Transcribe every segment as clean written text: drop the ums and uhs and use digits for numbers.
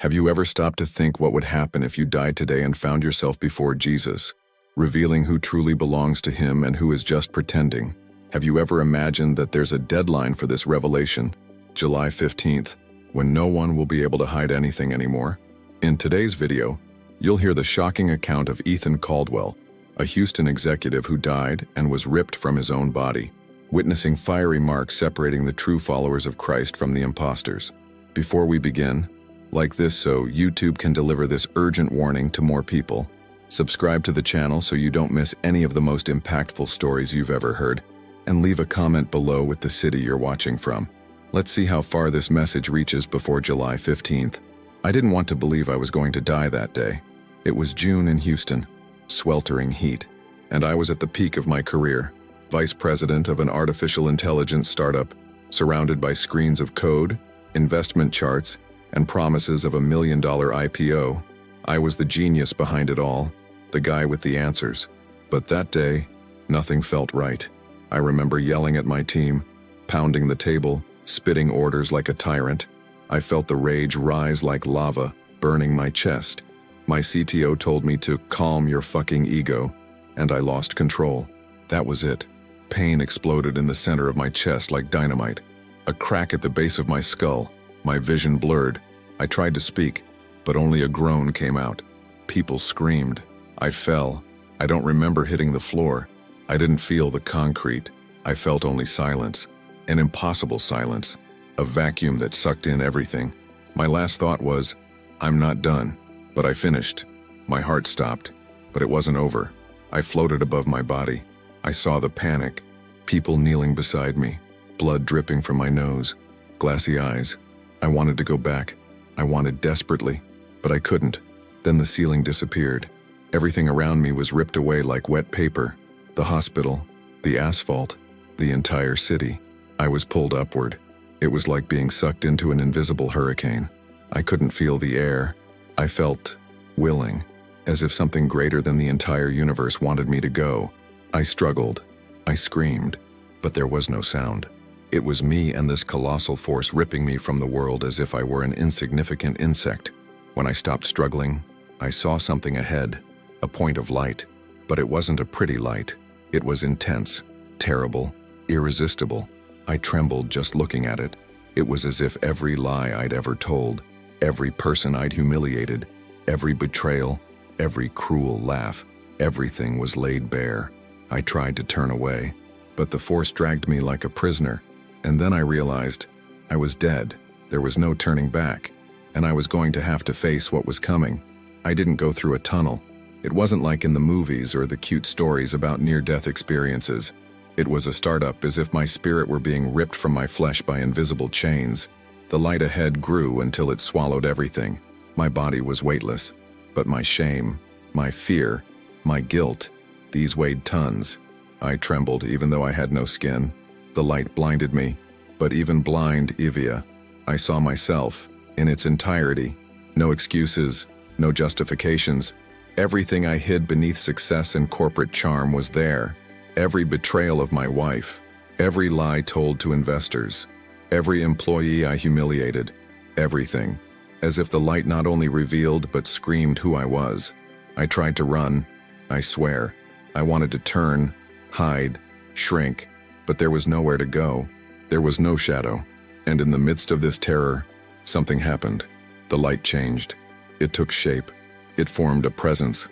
Have you ever stopped to think what would happen if you died today and found yourself before Jesus, revealing who truly belongs to him and who is just pretending? Have you ever imagined that there's a deadline for this revelation, July 15th, when no one will be able to hide anything anymore? In today's video, you'll hear the shocking account of Ethan Caldwell, a Houston executive who died and was ripped from his own body, witnessing fiery marks separating the true followers of Christ from the imposters. Before we begin, like this so YouTube can deliver this urgent warning to more people. Subscribe to the channel so you don't miss any of the most impactful stories you've ever heard, and leave a comment below with the city you're watching from. Let's see how far this message reaches before July 15th. I didn't want to believe I was going to die that day. It was June in Houston, sweltering heat, and I was at the peak of my career, vice president of an artificial intelligence startup, surrounded by screens of code, investment charts, and promises of $1 million IPO. I was the genius behind it all, the guy with the answers. But that day, nothing felt right. I remember yelling at my team, pounding the table, spitting orders like a tyrant. I felt the rage rise like lava, burning my chest. My CTO told me to calm your fucking ego, and I lost control. That was it. Pain exploded in the center of my chest like dynamite. A crack at the base of my skull. My vision blurred. I tried to speak, but only a groan came out. People screamed. I fell. I don't remember hitting the floor. I didn't feel the concrete. I felt only silence. An impossible silence. A vacuum that sucked in everything. My last thought was, I'm not done. But I finished. My heart stopped, but it wasn't over. I floated above my body. I saw the panic. People kneeling beside me. Blood dripping from my nose. Glassy eyes. I wanted to go back. I wanted desperately, but I couldn't. Then the ceiling disappeared. Everything around me was ripped away like wet paper. The hospital, the asphalt, the entire city. I was pulled upward. It was like being sucked into an invisible hurricane. I couldn't feel the air. I felt willing, as if something greater than the entire universe wanted me to go. I struggled. I screamed, but there was no sound. It was me and this colossal force ripping me from the world as if I were an insignificant insect. When I stopped struggling, I saw something ahead, a point of light. But it wasn't a pretty light. It was intense, terrible, irresistible. I trembled just looking at it. It was as if every lie I'd ever told, every person I'd humiliated, every betrayal, every cruel laugh, everything was laid bare. I tried to turn away, but the force dragged me like a prisoner. And then I realized I was dead. There was no turning back, and I was going to have to face what was coming. I didn't go through a tunnel. It wasn't like in the movies or the cute stories about near-death experiences. It was a startup, as if my spirit were being ripped from my flesh by invisible chains. The light ahead grew until it swallowed everything. My body was weightless, but my shame, my fear, my guilt, these weighed tons. I trembled even though I had no skin. The light blinded me, but even blind, Evia, I saw myself, in its entirety. No excuses, no justifications. Everything I hid beneath success and corporate charm was there. Every betrayal of my wife, every lie told to investors, every employee I humiliated, everything. As if the light not only revealed but screamed who I was. I tried to run, I swear. I wanted to turn, hide, shrink. But there was nowhere to go. There was no shadow. And in the midst of this terror, something happened. The light changed. It took shape. It formed a presence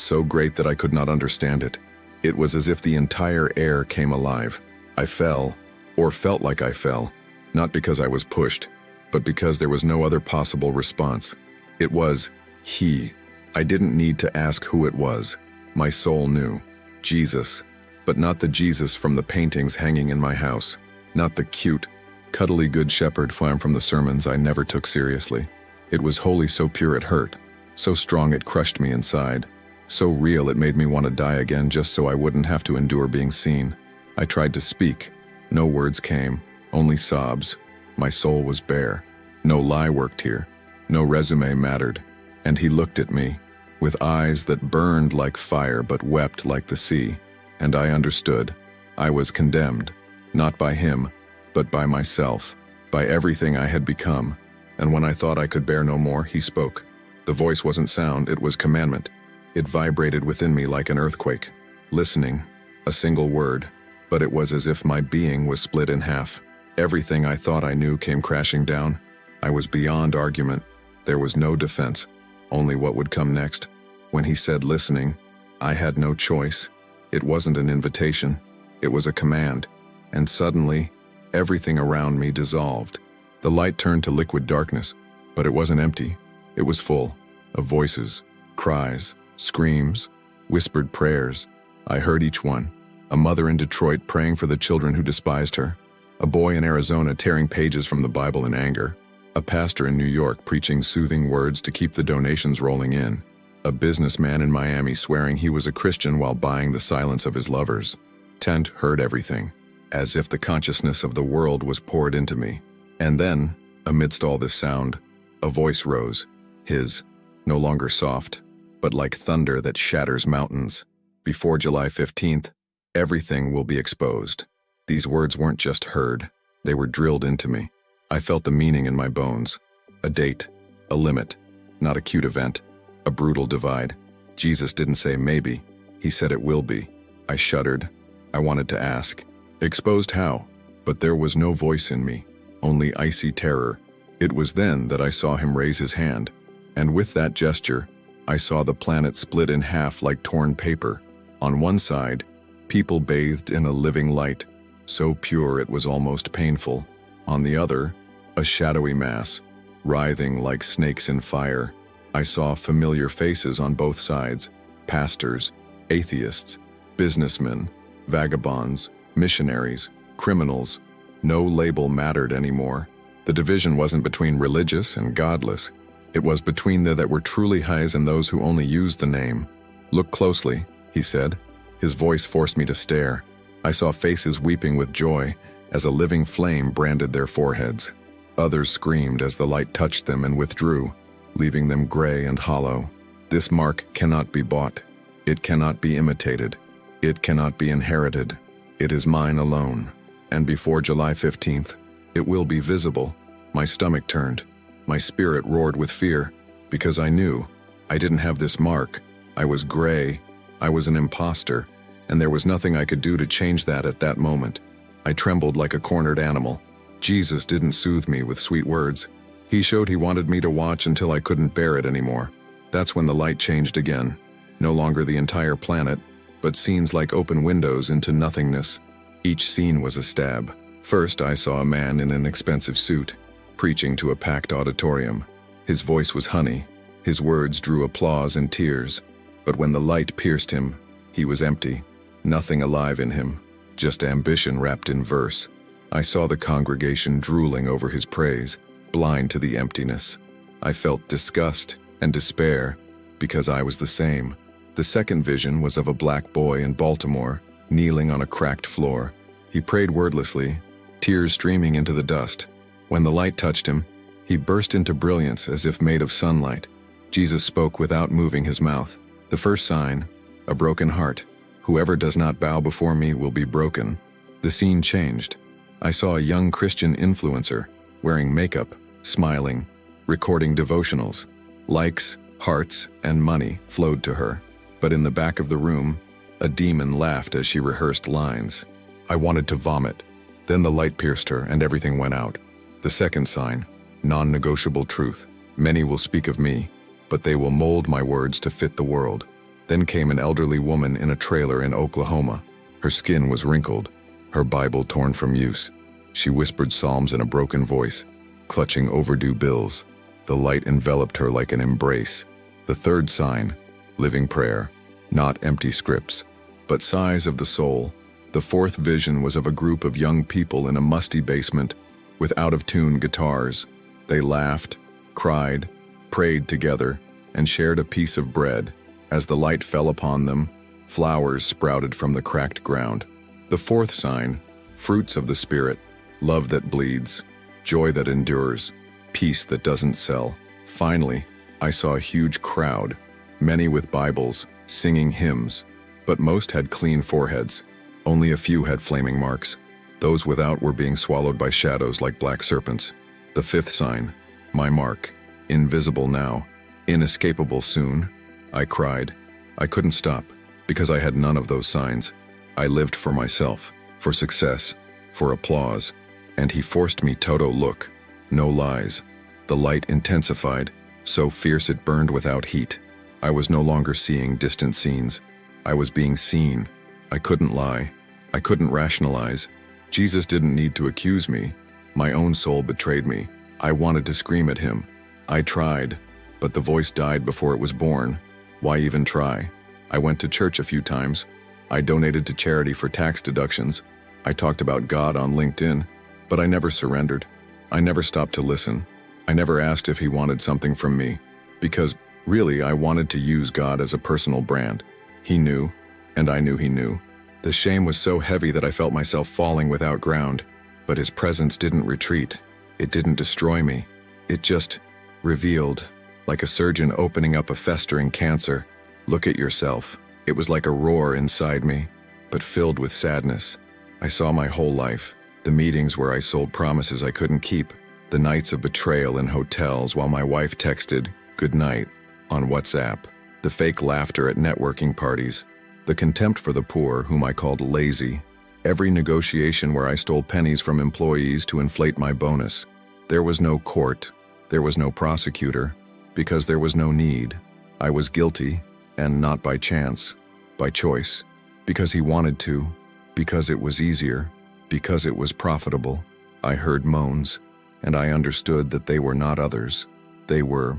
so great that I could not understand it. It was as if the entire air came alive. I fell, or felt like I fell, not because I was pushed, but because there was no other possible response. It was he. I didn't need to ask who it was. My soul knew. Jesus. But not the Jesus from the paintings hanging in my house. Not the cute, cuddly good shepherd from the sermons I never took seriously. It was wholly so pure it hurt, so strong it crushed me inside, so real it made me want to die again just so I wouldn't have to endure being seen. I tried to speak. No words came, only sobs. My soul was bare. No lie worked here. No resume mattered. And he looked at me, with eyes that burned like fire but wept like the sea. And I understood. I was condemned, not by him, but by myself, by everything I had become. and when I thought I could bear no more, he spoke. The voice wasn't sound, it was commandment. It vibrated within me like an earthquake. Listening, a single word, but it was as if my being was split in half. Everything I thought I knew came crashing down. I was beyond argument. There was no defense, only what would come next. When he said listening, I had no choice. It wasn't an invitation, it was a command. And suddenly, everything around me dissolved. The light turned to liquid darkness, but it wasn't empty. It was full of voices, cries, screams, whispered prayers. I heard each one. A mother in Detroit praying for the children who despised her. A boy in Arizona tearing pages from the Bible in anger. A pastor in New York preaching soothing words to keep the donations rolling in. A businessman in Miami swearing he was a Christian while buying the silence of his lovers. Tent heard everything, as if the consciousness of the world was poured into me. And then, amidst all this sound, a voice rose, his, no longer soft, but like thunder that shatters mountains. Before July 15th, everything will be exposed. These words weren't just heard, they were drilled into me. I felt the meaning in my bones. A date, a limit, not a cute event, a brutal divide. Jesus didn't say maybe, he said it will be. I shuddered. I wanted to ask, exposed how? But there was no voice in me, only icy terror. It was then that I saw him raise his hand, and with that gesture, I saw the planet split in half like torn paper. On one side, people bathed in a living light, so pure it was almost painful. On the other, a shadowy mass, writhing like snakes in fire. I saw familiar faces on both sides, pastors, atheists, businessmen, vagabonds, missionaries, criminals. No label mattered anymore. The division wasn't between religious and godless. It was between the that were truly highs and those who only used the name. Look closely, he said. His voice forced me to stare. I saw faces weeping with joy as a living flame branded their foreheads. Others screamed as the light touched them and withdrew, leaving them gray and hollow. This mark cannot be bought. It cannot be imitated. It cannot be inherited. It is mine alone. And before July 15th, it will be visible. My stomach turned. My spirit roared with fear, because I knew I didn't have this mark. I was gray. I was an imposter, and there was nothing I could do to change that at that moment. I trembled like a cornered animal. Jesus didn't soothe me with sweet words. He showed he wanted me to watch until I couldn't bear it anymore. That's when the light changed again. No longer the entire planet, but scenes like open windows into nothingness. Each scene was a stab. First, I saw a man in an expensive suit, preaching to a packed auditorium. His voice was honey. His words drew applause and tears. But when the light pierced him, he was empty. Nothing alive in him, just ambition wrapped in verse. I saw the congregation drooling over his praise, blind to the emptiness. I felt disgust and despair, because I was the same. The second vision was of a black boy in Baltimore, kneeling on a cracked floor. He prayed wordlessly, tears streaming into the dust. When the light touched him, he burst into brilliance as if made of sunlight. Jesus spoke without moving his mouth. The first sign, a broken heart. Whoever does not bow before me will be broken. The scene changed. I saw a young Christian influencer, wearing makeup, smiling, recording devotionals. Likes, hearts, and money flowed to her. But in the back of the room, a demon laughed as she rehearsed lines. I wanted to vomit. Then the light pierced her and everything went out. The second sign, non-negotiable truth. Many will speak of me, but they will mold my words to fit the world. Then came an elderly woman in a trailer in Oklahoma. Her skin was wrinkled, her Bible torn from use. She whispered psalms in a broken voice, clutching overdue bills. The light enveloped her like an embrace. The third sign, living prayer, not empty scripts, but sighs of the soul. The fourth vision was of a group of young people in a musty basement with out-of-tune guitars. They laughed, cried, prayed together, and shared a piece of bread. As the light fell upon them, flowers sprouted from the cracked ground. The fourth sign, fruits of the Spirit, love that bleeds, joy that endures, peace that doesn't sell. Finally, I saw a huge crowd, many with Bibles, singing hymns, but most had clean foreheads. Only a few had flaming marks. Those without were being swallowed by shadows like black serpents. The fifth sign, My mark. Invisible now. Inescapable soon. I cried. I couldn't stop, because I had none of those signs. I lived for myself, for success, for applause, and he forced me to look. No lies. The light intensified, so fierce it burned without heat. I was no longer seeing distant scenes. I was being seen. I couldn't lie. I couldn't rationalize. Jesus didn't need to accuse me. My own soul betrayed me. I wanted to scream at him. I tried, but the voice died before it was born. Why even try? I went to church a few times. I donated to charity for tax deductions. I talked about God on LinkedIn, but I never surrendered. I never stopped to listen. I never asked if he wanted something from me, because really I wanted to use God as a personal brand. He knew, and I knew he knew. The shame was so heavy that I felt myself falling without ground, but his presence didn't retreat. It didn't destroy me. It just revealed, like a surgeon opening up a festering cancer. Look at yourself. It was like a roar inside me, but filled with sadness. I saw my whole life, the meetings where I sold promises I couldn't keep, the nights of betrayal in hotels while my wife texted, "Good night," on WhatsApp, the fake laughter at networking parties, the contempt for the poor whom I called lazy, every negotiation where I stole pennies from employees to inflate my bonus. There was no court, there was no prosecutor, because there was no need. I was guilty, and not by chance, by choice, because he wanted to, because it was easier, because it was profitable. I heard moans, and I understood that they were not others. They were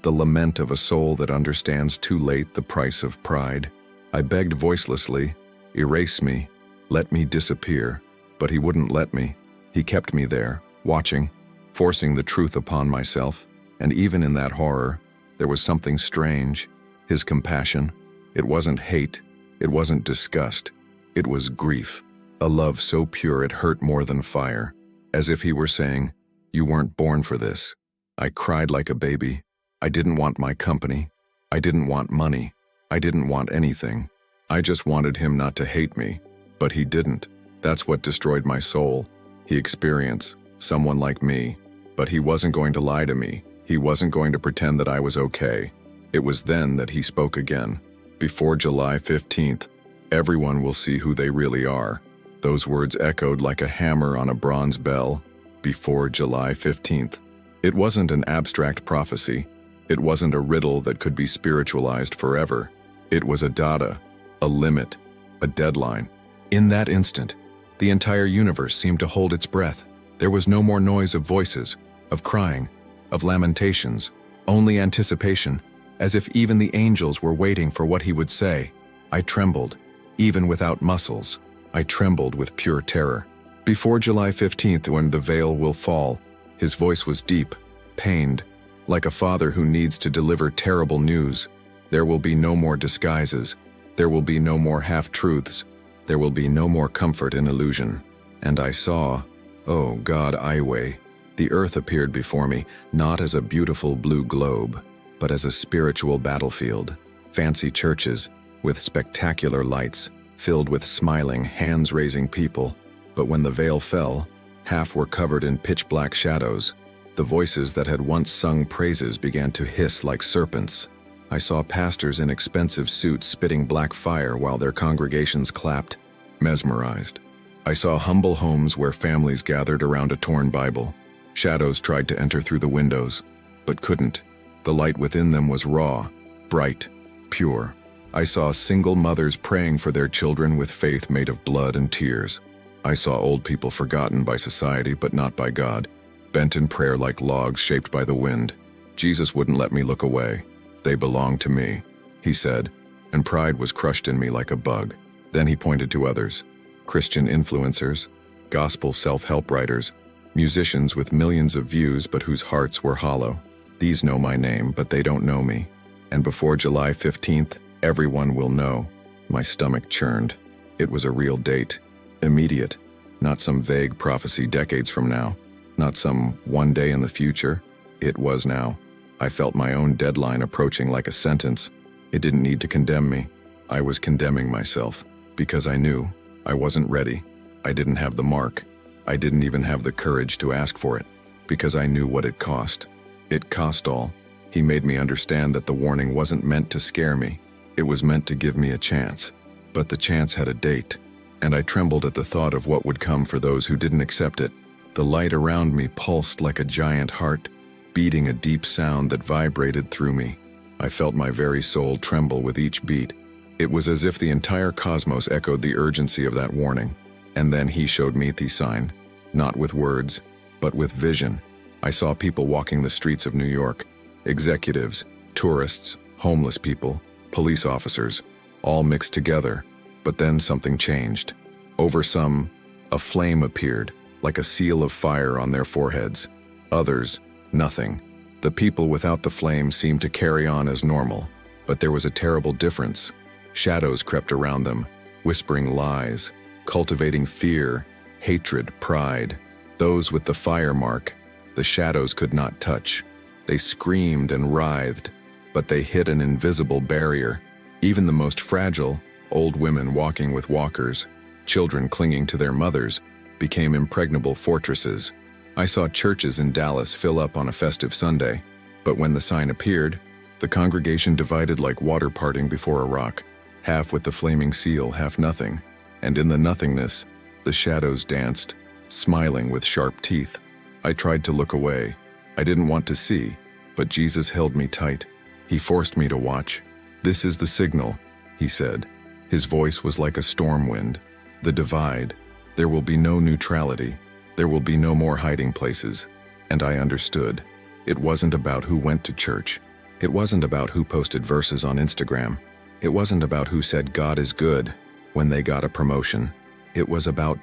the lament of a soul that understands too late the price of pride. I begged voicelessly, "Erase me, let me disappear," but he wouldn't let me. He kept me there, watching, forcing the truth upon myself, and even in that horror, there was something strange. His compassion. It wasn't hate, it wasn't disgust, it was grief. A love so pure it hurt more than fire, as if he were saying, "You weren't born for this." I cried like a baby. I didn't want my company. I didn't want money. I didn't want anything. I just wanted him not to hate me, but he didn't. That's what destroyed my soul. He experienced someone like me, but he wasn't going to lie to me. He wasn't going to pretend that I was okay. It was then that he spoke again. Before July 15th, everyone will see who they really are. Those words echoed like a hammer on a bronze bell. Before July 15th. It wasn't an abstract prophecy. It wasn't a riddle that could be spiritualized forever. It was a data, a limit, a deadline. In that instant, the entire universe seemed to hold its breath. There was no more noise of voices, of crying, of lamentations, only anticipation, as if even the angels were waiting for what he would say. I trembled, even without muscles. I trembled with pure terror. Before July 15th, when the veil will fall, his voice was deep, pained, like a father who needs to deliver terrible news. There will be no more disguises. There will be no more half-truths. There will be no more comfort in illusion. And I saw, oh God, Iwe, the earth appeared before me, not as a beautiful blue globe, but as a spiritual battlefield. Fancy churches, with spectacular lights, filled with smiling, hands-raising people. But when the veil fell, half were covered in pitch-black shadows. The voices that had once sung praises began to hiss like serpents. I saw pastors in expensive suits spitting black fire while their congregations clapped, mesmerized. I saw humble homes where families gathered around a torn Bible. Shadows tried to enter through the windows, but couldn't. The light within them was raw, bright, pure. I saw single mothers praying for their children with faith made of blood and tears. I saw old people forgotten by society but not by God, bent in prayer like logs shaped by the wind. Jesus wouldn't let me look away. They belonged to me, he said, and pride was crushed in me like a bug. Then he pointed to others, Christian influencers, gospel self-help writers, musicians with millions of views but whose hearts were hollow. These know my name, but they don't know me. And before July 15th, everyone will know. My stomach churned. It was a real date. Immediate. Not some vague prophecy decades from now. Not some one day in the future. It was now. I felt my own deadline approaching like a sentence. It didn't need to condemn me. I was condemning myself. Because I knew I wasn't ready. I didn't have the mark. I didn't even have the courage to ask for it. because I knew what it cost. It cost all. He made me understand that the warning wasn't meant to scare me. It was meant to give me a chance. But the chance had a date, and I trembled at the thought of what would come for those who didn't accept it. The light around me pulsed like a giant heart, beating a deep sound that vibrated through me. I felt my very soul tremble with each beat. It was as if the entire cosmos echoed the urgency of that warning. And then he showed me the sign, not with words, but with vision. I saw people walking the streets of New York, executives, tourists, homeless people, police officers, all mixed together. But then something changed. Over some, a flame appeared, like a seal of fire on their foreheads. Others, nothing. The people without the flame seemed to carry on as normal, but there was a terrible difference. Shadows crept around them, whispering lies, cultivating fear, hatred, pride. Those with the fire mark, the shadows could not touch. They screamed and writhed, but they hit an invisible barrier. Even the most fragile, old women walking with walkers, children clinging to their mothers, became impregnable fortresses. I saw churches in Dallas fill up on a festive Sunday, but when the sign appeared, the congregation divided like water parting before a rock, half with the flaming seal, half nothing, and in the nothingness, the shadows danced, smiling with sharp teeth. I tried to look away. I didn't want to see, but Jesus held me tight. He forced me to watch. "This is the signal," he said. His voice was like a storm wind. "The divide. There will be no neutrality. There will be no more hiding places." And I understood. It wasn't about who went to church. It wasn't about who posted verses on Instagram. It wasn't about who said God is good when they got a promotion. It was about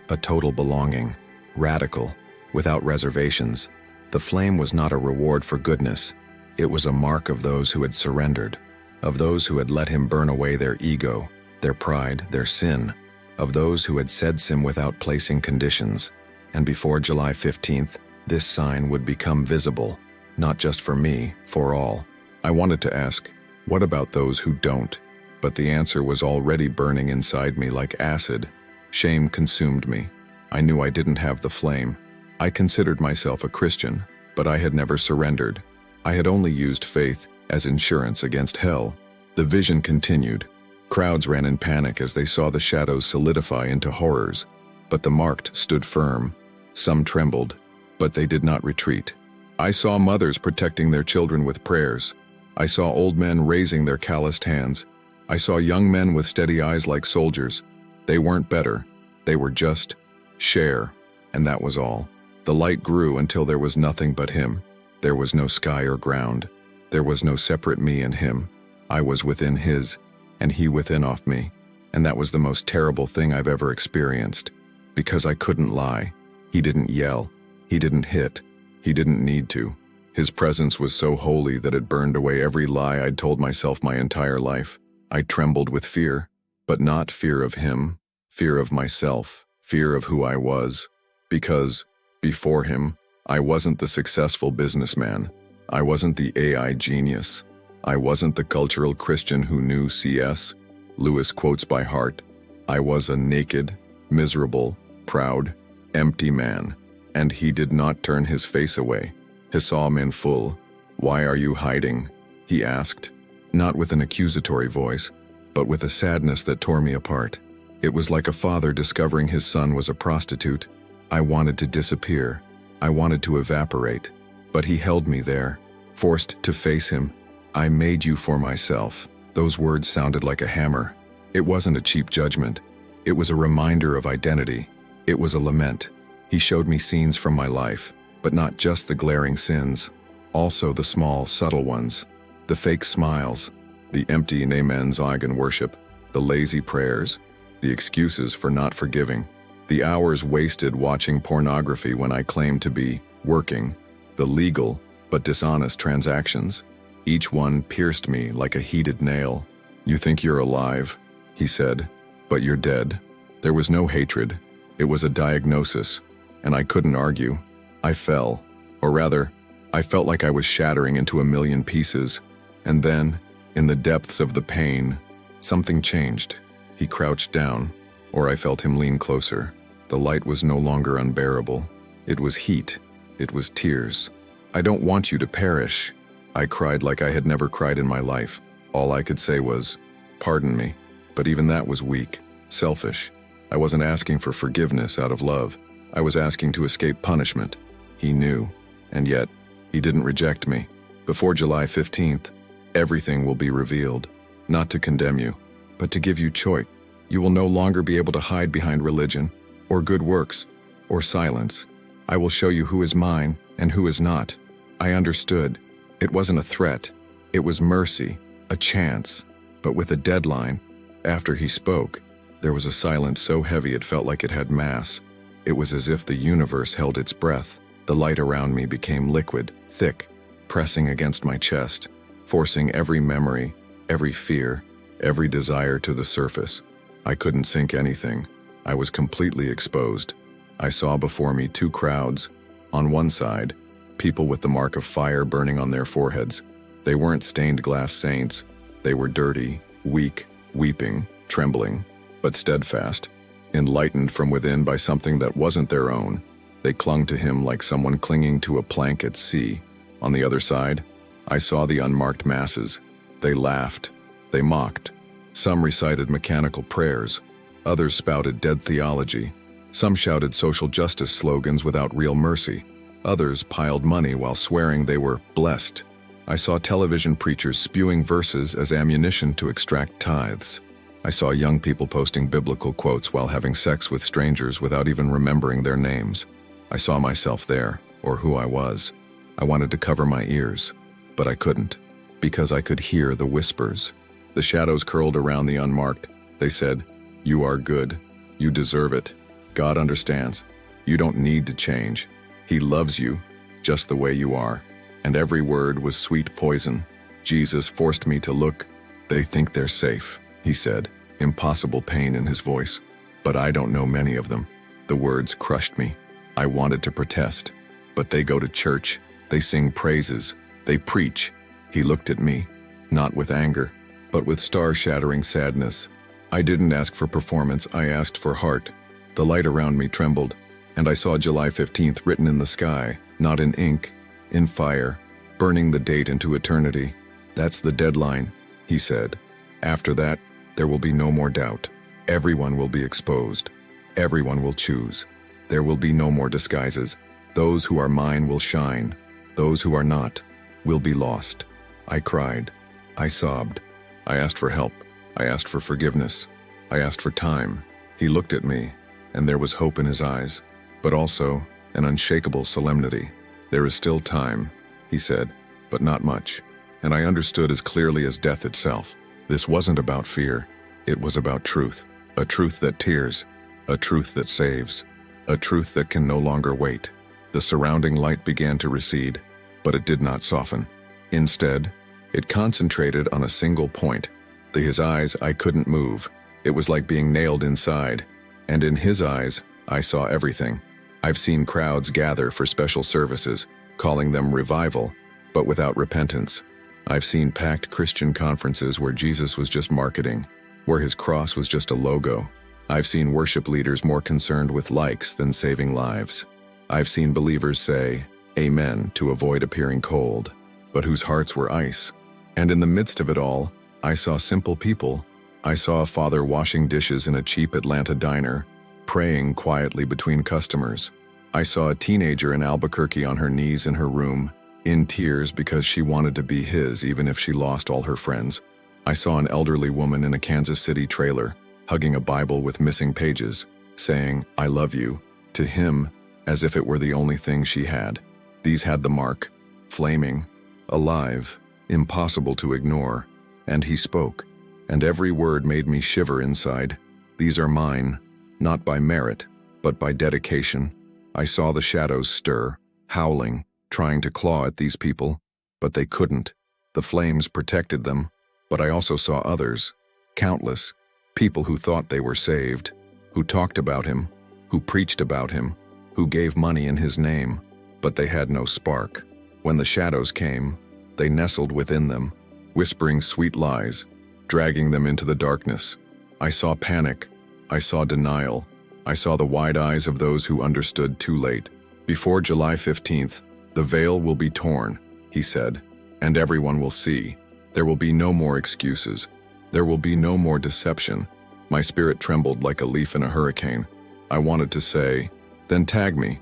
a total belonging, radical, without reservations. The flame was not a reward for goodness. It was a mark of those who had surrendered, of those who had let him burn away their ego, their pride, their sin, of those who had said sim without placing conditions. And before July 15th, this sign would become visible, not just for me, for all. I wanted to ask, what about those who don't? But the answer was already burning inside me like acid. Shame consumed me. I knew I didn't have the flame. I considered myself a Christian, but I had never surrendered. I had only used faith as insurance against hell. The vision continued. Crowds ran in panic as they saw the shadows solidify into horrors, but the marked stood firm. Some trembled, but they did not retreat. I saw mothers protecting their children with prayers. I saw old men raising their calloused hands. I saw young men with steady eyes like soldiers. They weren't better. They were just share, and that was all. The light grew until there was nothing but him. There was no sky or ground. There was no separate me and him. I was within his, and he within off me. And that was the most terrible thing I've ever experienced. Because I couldn't lie. He didn't yell. He didn't hit. He didn't need to. His presence was so holy that it burned away every lie I'd told myself my entire life. I trembled with fear, but not fear of him, fear of myself, fear of who I was. Because, before him, I wasn't the successful businessman. I wasn't the AI genius. I wasn't the cultural Christian who knew C.S. Lewis quotes by heart. I was a naked, miserable, proud, empty man. And he did not turn his face away. He saw me in full. "Why are you hiding?" he asked, not with an accusatory voice, but with a sadness that tore me apart. It was like a father discovering his son was a prostitute. I wanted to disappear. I wanted to evaporate. But he held me there, forced to face him. "I made you for myself." Those words sounded like a hammer. It wasn't a cheap judgment. It was a reminder of identity. It was a lament. He showed me scenes from my life, but not just the glaring sins, also the small, subtle ones, the fake smiles, the empty amens organ worship, the lazy prayers, the excuses for not forgiving, the hours wasted watching pornography when I claimed to be working, the legal but dishonest transactions. Each one pierced me like a heated nail. "You think you're alive," he said, "but you're dead." There was no hatred. It was a diagnosis, and I couldn't argue. I fell, or rather, I felt like I was shattering into a million pieces. And then, in the depths of the pain, something changed. He crouched down, or I felt him lean closer. The light was no longer unbearable. It was heat. It was tears. "I don't want you to perish." I cried like I had never cried in my life. All I could say was, "Pardon me." But even that was weak, selfish. I wasn't asking for forgiveness out of love. I was asking to escape punishment. He knew, and yet, he didn't reject me. Before July 15th, everything will be revealed, not to condemn you, but to give you choice. You will no longer be able to hide behind religion, or good works, or silence. I will show you who is mine and who is not. I understood. It wasn't a threat. It was mercy, a chance, but with a deadline. After he spoke, there was a silence so heavy it felt like it had mass. It was as if the universe held its breath. The light around me became liquid, thick, pressing against my chest, forcing every memory, every fear, every desire to the surface. I couldn't think anything. I was completely exposed. I saw before me two crowds. On one side, people with the mark of fire burning on their foreheads. They weren't stained glass saints. They were dirty, weak, weeping, trembling, but steadfast, enlightened from within by something that wasn't their own. They clung to him like someone clinging to a plank at sea. On the other side, I saw the unmarked masses. They laughed. They mocked. Some recited mechanical prayers. Others spouted dead theology. Some shouted social justice slogans without real mercy. Others piled money while swearing they were blessed. I saw television preachers spewing verses as ammunition to extract tithes. I saw young people posting biblical quotes while having sex with strangers without even remembering their names. I saw myself there, or who I was. I wanted to cover my ears, but I couldn't, because I could hear the whispers. The shadows curled around the unmarked. They said, "You are good. You deserve it. God understands. You don't need to change. He loves you, just the way you are." And every word was sweet poison. Jesus forced me to look. "They think they're safe," he said, impossible pain in his voice. "But I don't know many of them." The words crushed me. I wanted to protest. "But they go to church. They sing praises. They preach." He looked at me, not with anger, but with star-shattering sadness. I didn't ask for performance, I asked for heart. The light around me trembled, and I saw July 15th written in the sky, not in ink, in fire, burning the date into eternity. "That's the deadline," he said. "After that, there will be no more doubt. Everyone will be exposed. Everyone will choose. There will be no more disguises. Those who are mine will shine. Those who are not will be lost." I cried. I sobbed. I asked for help. I asked for forgiveness. I asked for time. He looked at me, and there was hope in his eyes, but also an unshakable solemnity. "There is still time," he said, "but not much." And I understood as clearly as death itself. This wasn't about fear. It was about truth. A truth that tears. A truth that saves. A truth that can no longer wait. The surrounding light began to recede, but it did not soften. Instead, it concentrated on a single point. His eyes, I couldn't move. It was like being nailed inside. And in his eyes, I saw everything. I've seen crowds gather for special services, calling them revival, but without repentance. I've seen packed Christian conferences where Jesus was just marketing, where his cross was just a logo. I've seen worship leaders more concerned with likes than saving lives. I've seen believers say, "Amen," to avoid appearing cold, but whose hearts were ice. And in the midst of it all, I saw simple people. I saw a father washing dishes in a cheap Atlanta diner, praying quietly between customers. I saw a teenager in Albuquerque on her knees in her room, in tears because she wanted to be his even if she lost all her friends. I saw an elderly woman in a Kansas City trailer, hugging a Bible with missing pages, saying, "I love you," to him as if it were the only thing she had. These had the mark, flaming, alive, impossible to ignore. And he spoke, and every word made me shiver inside. "These are mine, not by merit, but by dedication." I saw the shadows stir, howling, trying to claw at these people, but they couldn't. The flames protected them, but I also saw others, countless, people who thought they were saved, who talked about him, who preached about him, who gave money in his name, but they had no spark. When the shadows came, they nestled within them, whispering sweet lies, dragging them into the darkness. I saw panic. I saw denial. I saw the wide eyes of those who understood too late, Before July 15th, the veil will be torn, he said, and everyone will see. There will be no more excuses. There will be no more deception. My spirit trembled like a leaf in a hurricane. I wanted to say, then tag me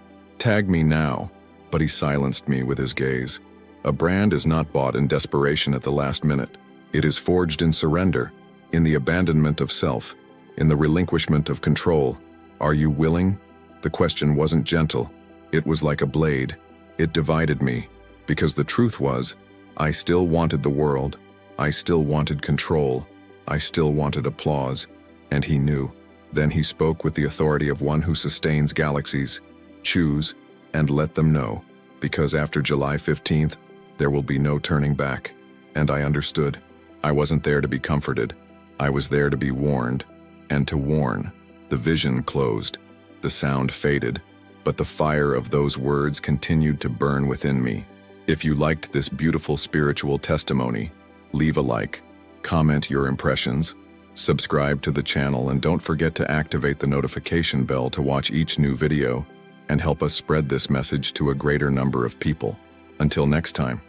now, but he silenced me with his gaze. A brand is not bought in desperation at the last minute. It is forged in surrender, in the abandonment of self, in the relinquishment of control. Are you willing? The question wasn't gentle. It was like a blade. It divided me, because the truth was, I still wanted the world. I still wanted control. I still wanted applause. And he knew. Then he spoke with the authority of one who sustains galaxies. Choose, and let them know, because after July 15th, there will be no turning back. And I understood. I wasn't there to be comforted. I was there to be warned, and to warn. The vision closed. The sound faded, but the fire of those words continued to burn within me. If you liked this beautiful spiritual testimony, leave a like, comment your impressions, subscribe to the channel, and don't forget to activate the notification bell to watch each new video and help us spread this message to a greater number of people. Until next time.